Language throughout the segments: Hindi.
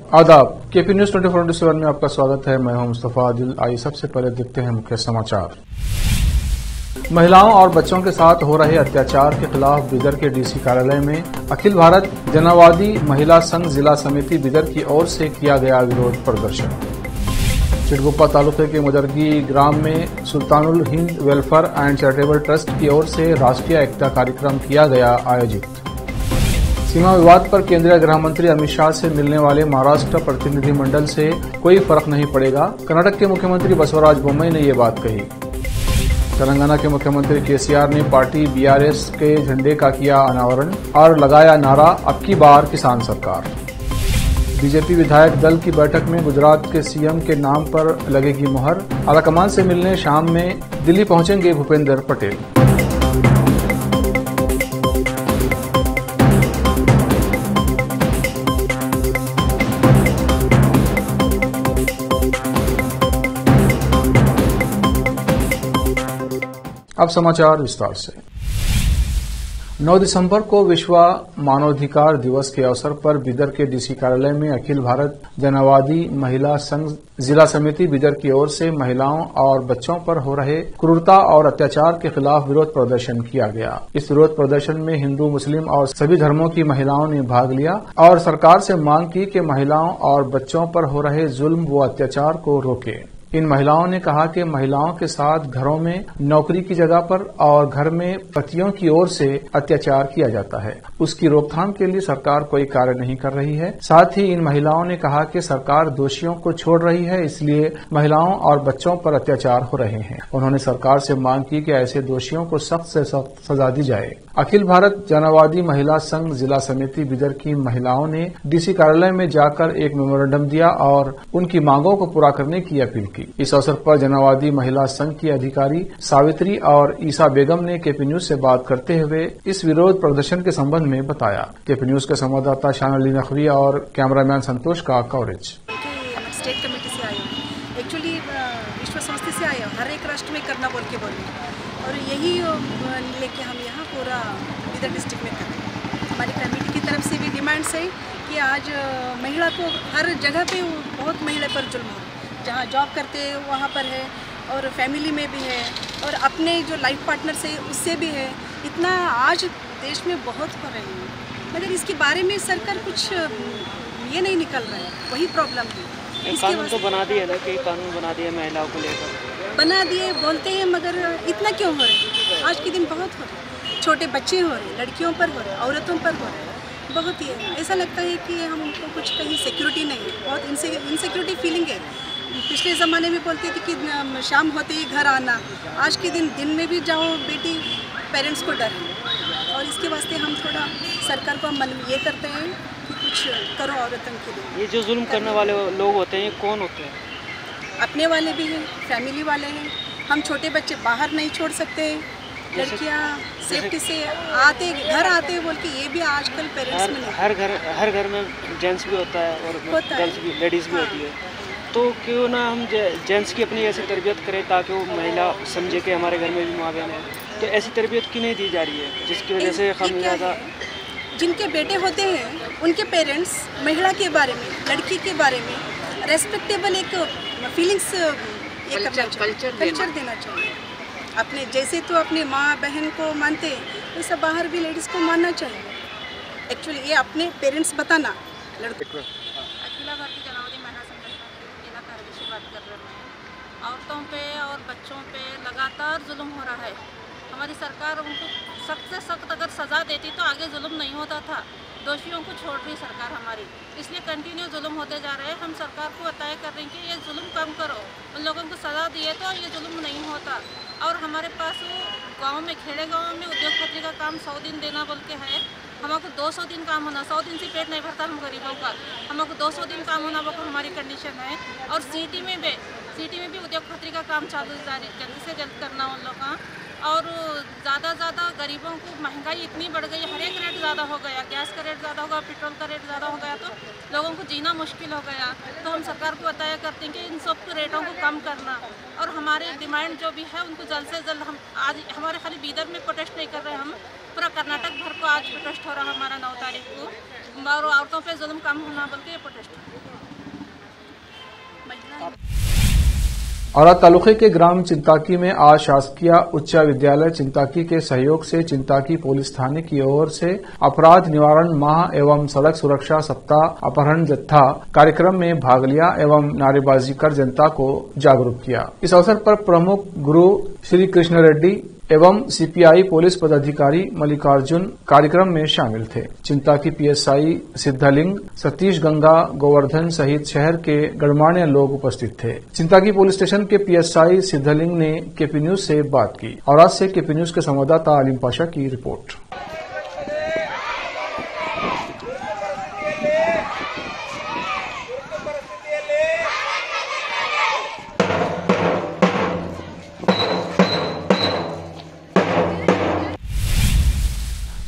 आदाब, केपी न्यूज 24/7 में आपका स्वागत है। मैं हूं मुस्तफा आदिल। आइए सबसे पहले देखते हैं मुख्य समाचार। महिलाओं और बच्चों के साथ हो रहे अत्याचार के खिलाफ बिदर के डीसी कार्यालय में अखिल भारत जनवादी महिला संघ जिला समिति बिदर की ओर से किया गया विरोध प्रदर्शन। चिटगुप्पा तालुके के मुदरगी ग्राम में Sultanul Hind welfare and charitable trust की ओर से राष्ट्रीय एकता कार्यक्रम किया गया आयोजित। सीमा विवाद पर केंद्रीय गृह मंत्री अमित शाह से मिलने वाले महाराष्ट्र प्रतिनिधिमंडल से कोई फर्क नहीं पड़ेगा, कर्नाटक के मुख्यमंत्री बसवराज बोम्मई ने ये बात कही। तेलंगाना के मुख्यमंत्री केसीआर ने पार्टी बीआरएस के झंडे का किया अनावरण और लगाया नारा, अब की बार किसान सरकार। बीजेपी विधायक दल की बैठक में गुजरात के सीएम के नाम पर लगेगी मुहर। आलाकमान से मिलने शाम में दिल्ली पहुंचेंगे भूपेंद्र पटेल। अब समाचार विस्तार से। 9 दिसंबर को विश्व मानवाधिकार दिवस के अवसर पर बिदर के डीसी कार्यालय में अखिल भारत जनवादी महिला संघ जिला समिति बिदर की ओर से महिलाओं और बच्चों पर हो रहे क्रूरता और अत्याचार के खिलाफ विरोध प्रदर्शन किया गया। इस विरोध प्रदर्शन में हिंदू, मुस्लिम और सभी धर्मों की महिलाओं ने भाग लिया और सरकार से मांग की कि महिलाओं और बच्चों पर हो रहे जुल्म व अत्याचार को रोके। इन महिलाओं ने कहा कि महिलाओं के साथ घरों में नौकरी की जगह पर और घर में पतियों की ओर से अत्याचार किया जाता है, उसकी रोकथाम के लिए सरकार कोई कार्य नहीं कर रही है। साथ ही इन महिलाओं ने कहा कि सरकार दोषियों को छोड़ रही है, इसलिए महिलाओं और बच्चों पर अत्याचार हो रहे हैं। उन्होंने सरकार से मांग की कि ऐसे दोषियों को सख्त से सख्त सजा दी जाए। अखिल भारत जनवादी महिला संघ जिला समिति बिदर की महिलाओं ने डीसी कार्यालय में जाकर एक मेमोरेंडम दिया और उनकी मांगों को पूरा करने की अपील की। इस अवसर पर जनवादी महिला संघ की अधिकारी सावित्री और ईसा बेगम ने केपी न्यूज से बात करते हुए इस विरोध प्रदर्शन के संबंध में बताया। केपी न्यूज के संवाददाता शानली नकवी और कैमरामैन संतोष का कवरेज। स्टेट कमेटी से आए, एक्चुअली विश्व संस्था से आए, हर एक राष्ट्र में करना बोल के बोले और यही लेके हम यहाँ पूरा बिदर डिस्ट्रिक्ट में कर रहे हैं। हमारी कमेटी की तरफ से भी डिमांड्स है कि आज महिला को हर जगह पे बहुत महिला पर जुल्म हो, जहाँ जॉब करते हैं वहाँ पर है और फैमिली में भी है और अपने जो लाइफ पार्टनर से उससे भी है। इतना आज देश में बहुत हो रही है, मगर इसके बारे में सरकार कुछ ये नहीं निकल रहा है, वही प्रॉब्लम है। कानून तो बना दिए ना, कि कानून बना दिए महिलाओं को लेकर, बना दिए बोलते हैं, मगर इतना क्यों हो रहा है? आज के दिन बहुत हो रहा है, छोटे बच्चे हो रहे, लड़कियों पर हो रहे, औरतों पर हो रहे, बहुत ही ऐसा लगता है कि हमको कुछ कहीं सिक्योरिटी नहीं है, बहुत इनसिक्योरिटी फीलिंग है। पिछले ज़माने में बोलती थी कि शाम होते ही घर आना, आज के दिन में भी जाओ बेटी, पेरेंट्स को डर है। और इसके वास्ते हम थोड़ा सरकार को मन ये करते हैं कि कुछ करो औरतों के लिए। ये जो जुल्म करने वाले लोग होते हैं, ये कौन होते हैं? अपने वाले भी हैं, फैमिली वाले हैं। हम छोटे बच्चे बाहर नहीं छोड़ सकते, लड़कियां सेफ्टी से घर आते बोल के ये भी आजकल पेरेंट्स में हर घर में जेंट्स भी होता है और गर्ल्स भी, लेडीज़ भी होती है। तो क्यों ना हम जेंट्स की अपनी ऐसी तरबियत करें ताकि वो महिला समझे कि हमारे घर में भी माँ बहन है। तो ऐसी तरबियत क्यों नहीं दी जा रही है, जिसकी वजह से हम ज़्यादा जिनके बेटे होते हैं उनके पेरेंट्स महिला के बारे में, लड़की के बारे में रेस्पेक्टेबल एक फीलिंग्स कल्चर देना चाहिए। अपने जैसे तो अपने माँ बहन को मानते वैसा बाहर भी लेडीज़ को मानना चाहिए। एक्चुअली ये अपने पेरेंट्स बताना। अखिल भारतीय जनवादी महिला संघ जिला कार्यालय से बात कर रहे हैं। औरतों पे और बच्चों पे लगातार जुल्म हो रहा है। हमारी सरकार उनको सख्त से सख्त अगर सज़ा देती तो आगे जुल्म नहीं होता था। दोषियों को छोड़ रही सरकार हमारी, इसलिए कंटिन्यू जुल्म होते जा रहे हैं। हम सरकार को बताया कर रहे हैं कि ये जुल्म कम करो, उन लोगों को सज़ा दिए तो ये जुल्म नहीं होता। और हमारे पास गांव में, खेड़े गांव में उद्योग पति का काम 100 दिन देना बोल के है। हमको 200 दिन काम होना, 100 दिन से पेट नहीं भरता हम गरीबों का। हमको 200 दिन काम होना वो हमारी कंडीशन है। और सिटी में भी उद्योग खतरी का काम चालू जल्दी से जल्द करना उन लोग का। और ज़्यादा गरीबों को महंगाई इतनी बढ़ गई, हर एक रेट ज़्यादा हो गया, गैस का रेट ज़्यादा हो गया, पेट्रोल का रेट ज़्यादा हो गया, तो लोगों को जीना मुश्किल हो गया। तो हम सरकार को बताया करते हैं कि इन सब के रेटों को कम करना और हमारे डिमांड जो भी है उनको जल्द से जल्द, हम आज हमारे खाली बीदर में प्रोटेस्ट नहीं कर रहे हम पूरा कर्नाटक भर को आज प्रोटेस्ट हो रहा हमारा 9 तारीख को, और औरतों पे जुल्म कम होना बोल के ये प्रोटेस्ट हो। औरा तालुके के ग्राम चिंताकी में आज शासकीय उच्च विद्यालय चिंताकी के सहयोग से चिंताकी पुलिस थाने की ओर से अपराध निवारण माह एवं सड़क सुरक्षा सप्ताह अपहरण जत्था कार्यक्रम में भाग लिया एवं नारेबाजी कर जनता को जागरूक किया। इस अवसर पर प्रमुख गुरु श्री कृष्ण रेड्डी एवं सीपीआई पुलिस पदाधिकारी मल्लिकार्जुन कार्यक्रम में शामिल थे। चिंताकी पीएसआई सिद्धलिंग, सतीश गंगा, गोवर्धन सहित शहर के गणमान्य लोग उपस्थित थे। चिंताकी पुलिस स्टेशन के पीएसआई सिद्धलिंग ने केपी न्यूज से बात की। और आज से केपी न्यूज के संवाददाता अलीम पाशा की रिपोर्ट।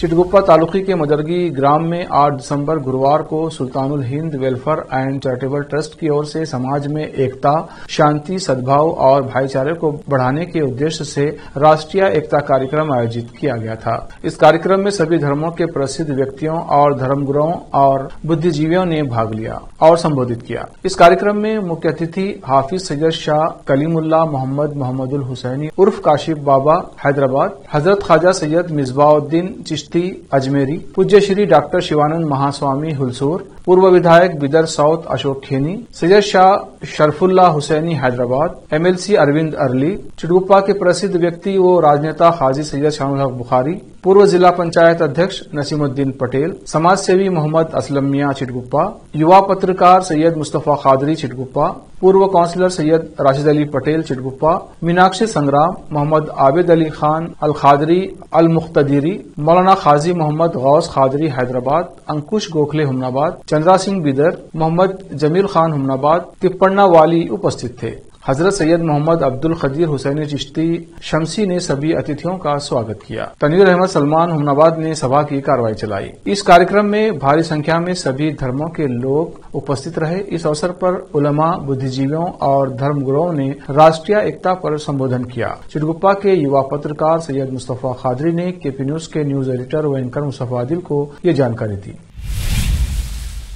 चिटगुप्पा तालुकी के मदरगी ग्राम में 8 दिसंबर गुरुवार को Sultanul Hind welfare and charitable trust की ओर से समाज में एकता, शांति, सद्भाव और भाईचारे को बढ़ाने के उद्देश्य से राष्ट्रीय एकता कार्यक्रम आयोजित किया गया था। इस कार्यक्रम में सभी धर्मों के प्रसिद्ध व्यक्तियों और धर्मगुरुओं और बुद्धिजीवियों ने भाग लिया और संबोधित किया। इस कार्यक्रम में मुख्य अतिथि हाफिज सैयद शाह कलीमुल्लाह मोहम्मदुल हुसैनी उर्फ काशिफ बाबा हैदराबाद, हजरत ख्वाजा सैयद मिसबाउद्दीन चिश्ती अजमेरी, पूज्य श्री डॉक्टर शिवानंद महास्वामी हुलसूर, पूर्व विधायक बिदर साउथ अशोक खेनी, सैयद शाह शरफुल्ला हुसैनी हैदराबाद, एमएलसी अरविंद अरली, चिटगुप्पा के प्रसिद्ध व्यक्ति व राजनेता हाजी सैयद शाहुल हक बुखारी, पूर्व जिला पंचायत अध्यक्ष नसीमुद्दीन पटेल, समाज सेवी मोहम्मद असलम मियां चिटगुप्पा, युवा पत्रकार सैयद मुस्तफा खादरी चिटगुप्पा, पूर्व काउंसिलर सैयद राशिद अली पटेल चिटगुप्पा, मीनाक्षी संग्राम, मोहम्मद आबिद अली खान अल खादरी अल मुख्तदीरी, मौलाना खाजी मोहम्मद गौस खादरी हैदराबाद, अंकुश गोखले हुमनाबाद, चंद्रा सिंह बिदर, मोहम्मद जमील खान हुमनाबाद, तिप्पण्णा वाली उपस्थित थे। हजरत सैयद मोहम्मद अब्दुल खदीर हुसैनी चिश्ती शमसी ने सभी अतिथियों का स्वागत किया। तनवीर अहमद सलमान हुमनाबाद ने सभा की कार्रवाई चलाई। इस कार्यक्रम में भारी संख्या में सभी धर्मों के लोग उपस्थित रहे। इस अवसर पर उलमा, बुद्धिजीवियों और धर्मगुरुओं ने राष्ट्रीय एकता पर संबोधन किया। चिटगुप्पा के युवा पत्रकार सैयद मुस्तफा खादरी ने केपी न्यूज के न्यूज एडिटर व एंकर मुस्तफा आदिल को ये जानकारी दी।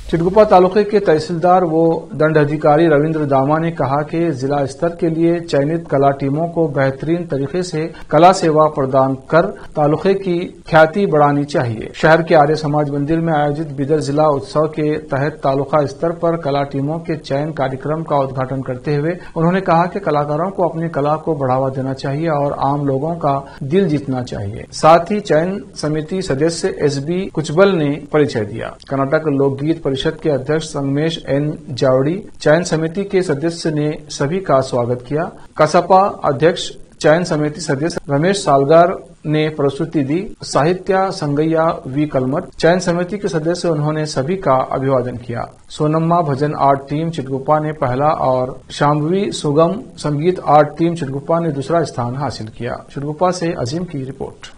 चिटगुप्पा तालुके के तहसीलदार व दंड अधिकारी रविंद्र दामा ने कहा कि जिला स्तर के लिए चयनित कला टीमों को बेहतरीन तरीके से कला सेवा प्रदान कर तालुके की ख्याति बढ़ानी चाहिए। शहर के आर्य समाज मंदिर में आयोजित बिदर जिला उत्सव के तहत तालुका स्तर पर कला टीमों के चयन कार्यक्रम का उद्घाटन करते हुए उन्होंने कहा कि कलाकारों को अपनी कला को बढ़ावा देना चाहिए और आम लोगों का दिल जीतना चाहिए। साथ ही चयन समिति सदस्य एसबी कुचबल ने परिचय दिया। कर्नाटक लोकगीत परिषद के अध्यक्ष संगमेश एन जावड़ी, चयन समिति के सदस्य ने सभी का स्वागत किया। कसापा अध्यक्ष चयन समिति सदस्य रमेश सालगार ने प्रस्तुति दी। साहित्य संगैया वी कलमत, चयन समिति के सदस्य, उन्होंने सभी का अभिवादन किया। सोनम्मा भजन आर्ट टीम चिटगुप्पा ने पहला और शाम्भवी सुगम संगीत आर्ट टीम चिटगुप्पा ने दूसरा स्थान हासिल किया। चिटगुप्पा से अजीम की रिपोर्ट।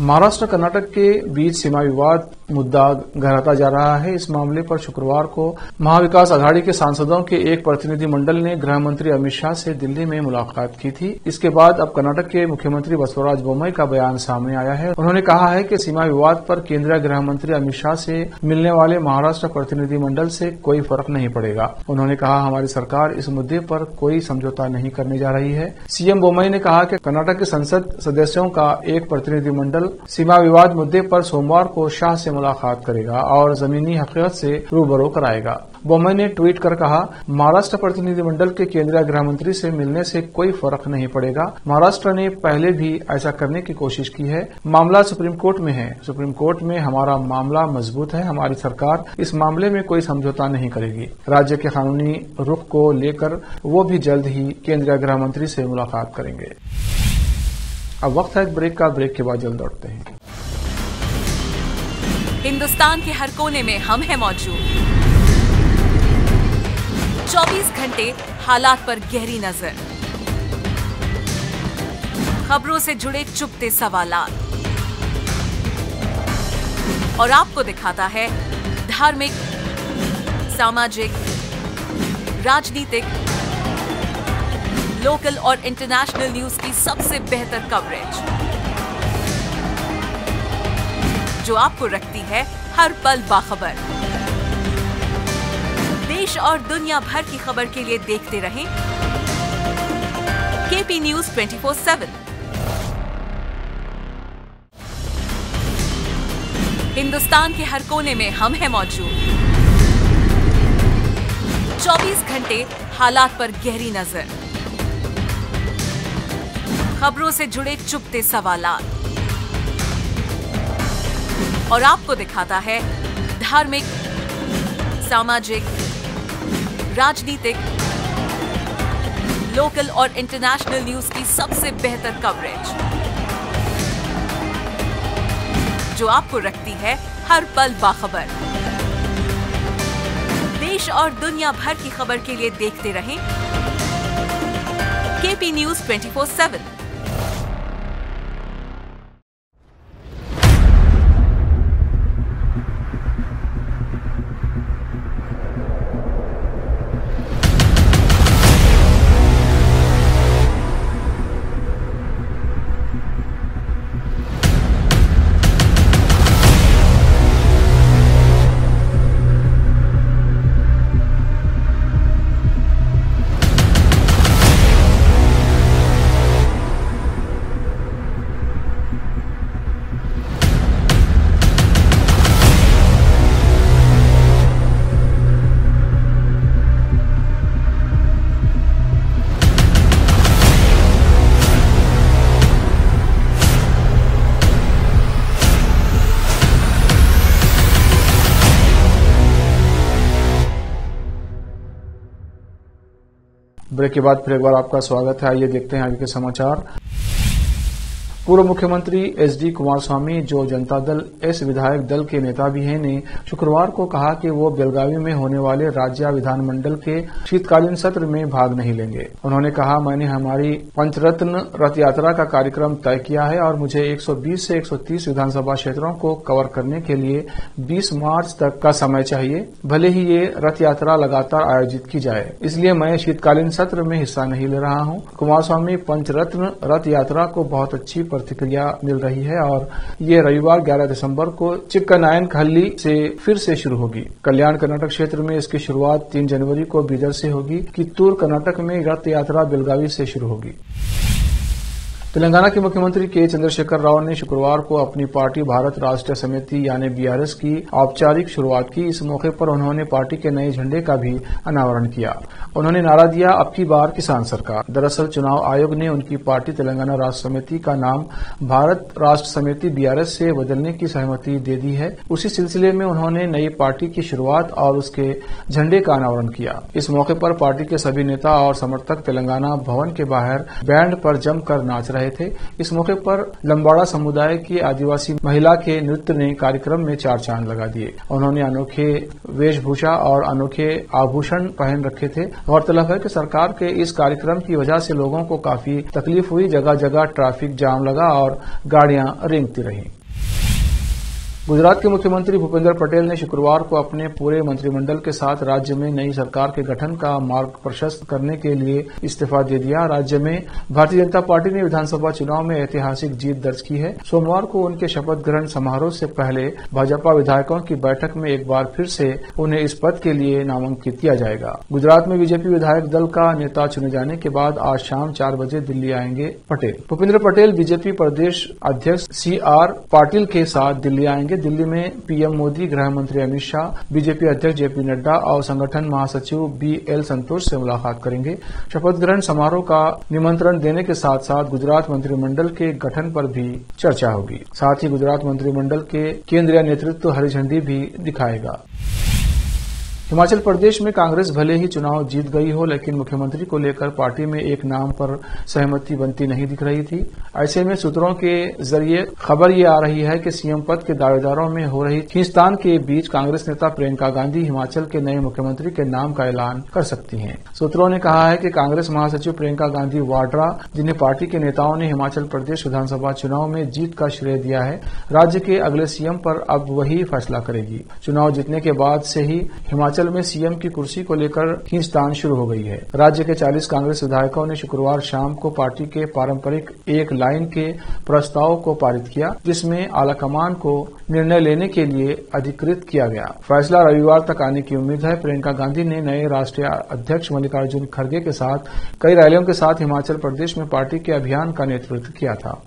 महाराष्ट्र कर्नाटक के बीच सीमा विवाद मुद्दा गहराता जा रहा है। इस मामले पर शुक्रवार को महाविकास अघाड़ी के सांसदों के एक प्रतिनिधि मंडल ने गृह मंत्री अमित शाह से दिल्ली में मुलाकात की थी। इसके बाद अब कर्नाटक के मुख्यमंत्री बसवराज बोम्मई का बयान सामने आया है। उन्होंने कहा है कि सीमा विवाद पर केंद्रीय गृह मंत्री अमित शाह से मिलने वाले महाराष्ट्र प्रतिनिधि मंडल से कोई फर्क नहीं पड़ेगा। उन्होंने कहा, हमारी सरकार इस मुद्दे पर कोई समझौता नहीं करने जा रही है। सीएम बोम्मई ने कहा कि कर्नाटक के संसद सदस्यों का एक प्रतिनिधि मंडल सीमा विवाद मुद्दे पर सोमवार को शाह से मुलाकात करेगा और जमीनी हकीकत से रूबरू कराएगा। बोम्मई ने ट्वीट कर कहा, महाराष्ट्र प्रतिनिधिमंडल के केंद्रीय गृह मंत्री से मिलने से कोई फर्क नहीं पड़ेगा। महाराष्ट्र ने पहले भी ऐसा करने की कोशिश की है। मामला सुप्रीम कोर्ट में है। सुप्रीम कोर्ट में हमारा मामला मजबूत है। हमारी सरकार इस मामले में कोई समझौता नहीं करेगी। राज्य के कानूनी रुख को लेकर वो भी जल्द ही केंद्रीय गृह मंत्री से मुलाकात करेंगे। अब वक्त है एक ब्रेक का। ब्रेक के बाद जल्द लौटते हैं। हिंदुस्तान के हर कोने में हम हैं मौजूद। 24 घंटे हालात पर गहरी नजर, खबरों से जुड़े चुपते सवालात और आपको दिखाता है धार्मिक, सामाजिक, राजनीतिक, लोकल और इंटरनेशनल न्यूज की सबसे बेहतर कवरेज। जो आपको रखती है हर पल बाखबर। देश और दुनिया भर की खबर के लिए देखते रहें केपी न्यूज 24/7। हिंदुस्तान के हर कोने में हम हैं मौजूद। 24 घंटे हालात पर गहरी नजर, खबरों से जुड़े चुपते सवालात, और आपको दिखाता है धार्मिक, सामाजिक, राजनीतिक, लोकल और इंटरनेशनल न्यूज की सबसे बेहतर कवरेज, जो आपको रखती है हर पल बाखबर। देश और दुनिया भर की खबर के लिए देखते रहें केपी न्यूज 24/7। ब्रेक के बाद फिर एक बार आपका स्वागत है। आइए देखते हैं आगे के समाचार। पूर्व मुख्यमंत्री एचडी कुमारस्वामी, जो जनता दल एस विधायक दल के नेता भी हैं, ने शुक्रवार को कहा कि वो बेलगावी में होने वाले राज्य विधानमंडल के शीतकालीन सत्र में भाग नहीं लेंगे। उन्होंने कहा, मैंने हमारी पंचरत्न रथ यात्रा का कार्यक्रम तय किया है और मुझे 120 से 130 विधानसभा क्षेत्रों को कवर करने के लिए 20 मार्च तक का समय चाहिए। भले ही ये रथ यात्रा लगातार आयोजित की जाए, इसलिए मैं शीतकालीन सत्र में हिस्सा नहीं ले रहा हूं। कुमारस्वामी, पंचरत्न रथ यात्रा को बहुत अच्छी प्रतिक्रिया मिल रही है और ये रविवार 11 दिसंबर को चिक्कनायनहल्ली से फिर से शुरू होगी। कल्याण कर्नाटक क्षेत्र में इसकी शुरुआत 3 जनवरी को बीदर से होगी। कित्तूर कर्नाटक में रथ यात्रा बेलगावी से शुरू होगी। तेलंगाना के मुख्यमंत्री के चंद्रशेखर राव ने शुक्रवार को अपनी पार्टी भारत राष्ट्र समिति यानी बीआरएस की औपचारिक शुरुआत की। इस मौके पर उन्होंने पार्टी के नए झंडे का भी अनावरण किया। उन्होंने नारा दिया, अब की बार किसान सरकार। दरअसल चुनाव आयोग ने उनकी पार्टी तेलंगाना राष्ट्र समिति का नाम भारत राष्ट्र समिति बीआरएस से बदलने की सहमति दे दी है। उसी सिलसिले में उन्होंने नई पार्टी की शुरुआत और उसके झंडे का अनावरण किया। इस मौके पर पार्टी के सभी नेता और समर्थक तेलंगाना भवन के बाहर बैंड पर जमकर नाच रहे थे। इस मौके पर लंबाड़ा समुदाय की आदिवासी महिला के नृत्य ने कार्यक्रम में 4 चांद लगा दिए। उन्होंने अनोखे वेशभूषा और अनोखे आभूषण पहन रखे थे। गौरतलब है कि सरकार के इस कार्यक्रम की वजह से लोगों को काफी तकलीफ हुई। जगह जगह ट्रैफिक जाम लगा और गाड़ियां रेंगती रहीं। गुजरात के मुख्यमंत्री भूपेंद्र पटेल ने शुक्रवार को अपने पूरे मंत्रिमंडल के साथ राज्य में नई सरकार के गठन का मार्ग प्रशस्त करने के लिए इस्तीफा दे दिया। राज्य में भारतीय जनता पार्टी ने विधानसभा चुनाव में ऐतिहासिक जीत दर्ज की है। सोमवार को उनके शपथ ग्रहण समारोह से पहले भाजपा विधायकों की बैठक में एक बार फिर से उन्हें इस पद के लिए नामांकित किया जाएगा। गुजरात में बीजेपी विधायक दल का नेता चुने जाने के बाद आज शाम 4 बजे दिल्ली आएंगे पटेल। भूपेंद्र पटेल बीजेपी प्रदेश अध्यक्ष CR पाटिल के साथ दिल्ली आएंगे। दिल्ली में पीएम मोदी, गृह मंत्री अमित शाह, बीजेपी अध्यक्ष जेपी नड्डा और संगठन महासचिव BL संतोष से मुलाकात करेंगे। शपथ ग्रहण समारोह का निमंत्रण देने के साथ साथ गुजरात मंत्रिमंडल के गठन पर भी चर्चा होगी। साथ ही गुजरात मंत्रिमंडल के केंद्रीय नेतृत्व हरी झंडी भी दिखाएगा। हिमाचल प्रदेश में कांग्रेस भले ही चुनाव जीत गई हो, लेकिन मुख्यमंत्री को लेकर पार्टी में एक नाम पर सहमति बनती नहीं दिख रही थी। ऐसे में सूत्रों के जरिए खबर ये आ रही है कि सीएम पद के दावेदारों में हो रही खींचतान के बीच कांग्रेस नेता प्रियंका गांधी हिमाचल के नए मुख्यमंत्री के नाम का ऐलान कर सकती हैं। सूत्रों ने कहा है कि कांग्रेस महासचिव प्रियंका गांधी वाड्रा, जिन्हें पार्टी के नेताओं ने हिमाचल प्रदेश विधानसभा चुनाव में जीत का श्रेय दिया है, राज्य के अगले सीएम पर अब वही फैसला करेगी। चुनाव जीतने के बाद से ही हिमाचल हिमाचल में सीएम की कुर्सी को लेकर खींचतान शुरू हो गई है। राज्य के 40 कांग्रेस विधायकों ने शुक्रवार शाम को पार्टी के पारंपरिक एक लाइन के प्रस्ताव को पारित किया, जिसमें आलाकमान को निर्णय लेने के लिए अधिकृत किया गया। फैसला रविवार तक आने की उम्मीद है। प्रियंका गांधी ने नए राष्ट्रीय अध्यक्ष मल्लिकार्जुन खड़गे के साथ कई रैलियों के साथ हिमाचल प्रदेश में पार्टी के अभियान का नेतृत्व किया था।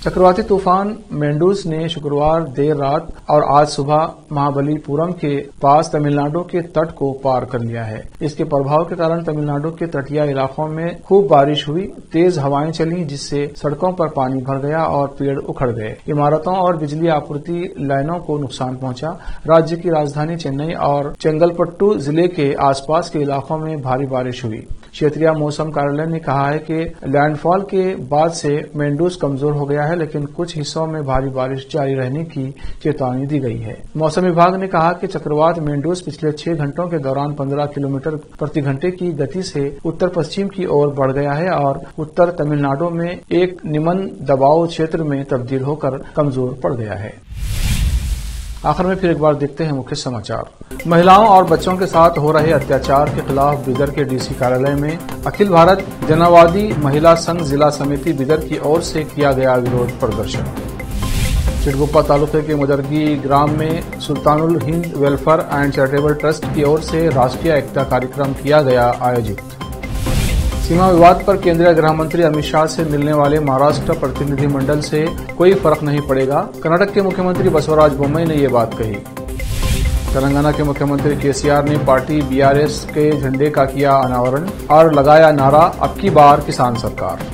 चक्रवाती तूफान मेंडूस ने शुक्रवार देर रात और आज सुबह महाबलीपुरम के पास तमिलनाडु के तट को पार कर लिया है। इसके प्रभाव के कारण तमिलनाडु के तटीय इलाकों में खूब बारिश हुई, तेज हवाएं चली, जिससे सड़कों पर पानी भर गया और पेड़ उखड़ गए। इमारतों और बिजली आपूर्ति लाइनों को नुकसान पहुंचा। राज्य की राजधानी चेन्नई और चेंगलपट्टू जिले के आसपास के इलाकों में भारी बारिश हुई। क्षेत्रीय मौसम कार्यालय ने कहा है कि लैंडफॉल के बाद से मेंडूस कमजोर हो गया है, लेकिन कुछ हिस्सों में भारी बारिश जारी रहने की चेतावनी दी गई है। मौसम विभाग ने कहा कि चक्रवात मेंडूस पिछले 6 घंटों के दौरान 15 किलोमीटर प्रति घंटे की गति से उत्तर पश्चिम की ओर बढ़ गया है और उत्तर तमिलनाडु में एक निम्न दबाव क्षेत्र में तब्दील होकर कमजोर पड़ गया है। आखिर में फिर एक बार देखते हैं मुख्य समाचार। महिलाओं और बच्चों के साथ हो रहे अत्याचार के खिलाफ बिदर के डीसी कार्यालय में अखिल भारत जनवादी महिला संघ जिला समिति बिदर की ओर से किया गया विरोध प्रदर्शन। चिटगुप्पा तालुके के मुदरगी ग्राम में Sultanul Hind welfare and charitable trust की ओर से राष्ट्रीय एकता कार्यक्रम किया गया आयोजित। सीमा विवाद पर केंद्रीय गृह मंत्री अमित शाह से मिलने वाले महाराष्ट्र प्रतिनिधिमंडल से कोई फर्क नहीं पड़ेगा, कर्नाटक के मुख्यमंत्री बसवराज बोम्मई ने ये बात कही। तेलंगाना के मुख्यमंत्री केसीआर ने पार्टी बीआरएस के झंडे का किया अनावरण और लगाया नारा, अब की बार किसान सरकार।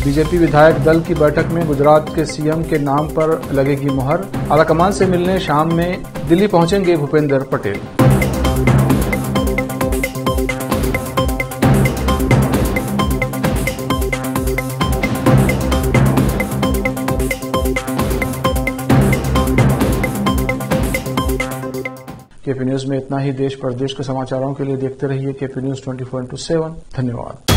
बीजेपी विधायक दल की बैठक में गुजरात के सीएम के नाम पर लगेगी मुहर। आलाकमान से मिलने शाम में दिल्ली पहुंचेंगे भूपेंद्र पटेल। केपी न्यूज में इतना ही। देश प्रदेश के समाचारों के लिए देखते रहिए केपी न्यूज 24/7। धन्यवाद।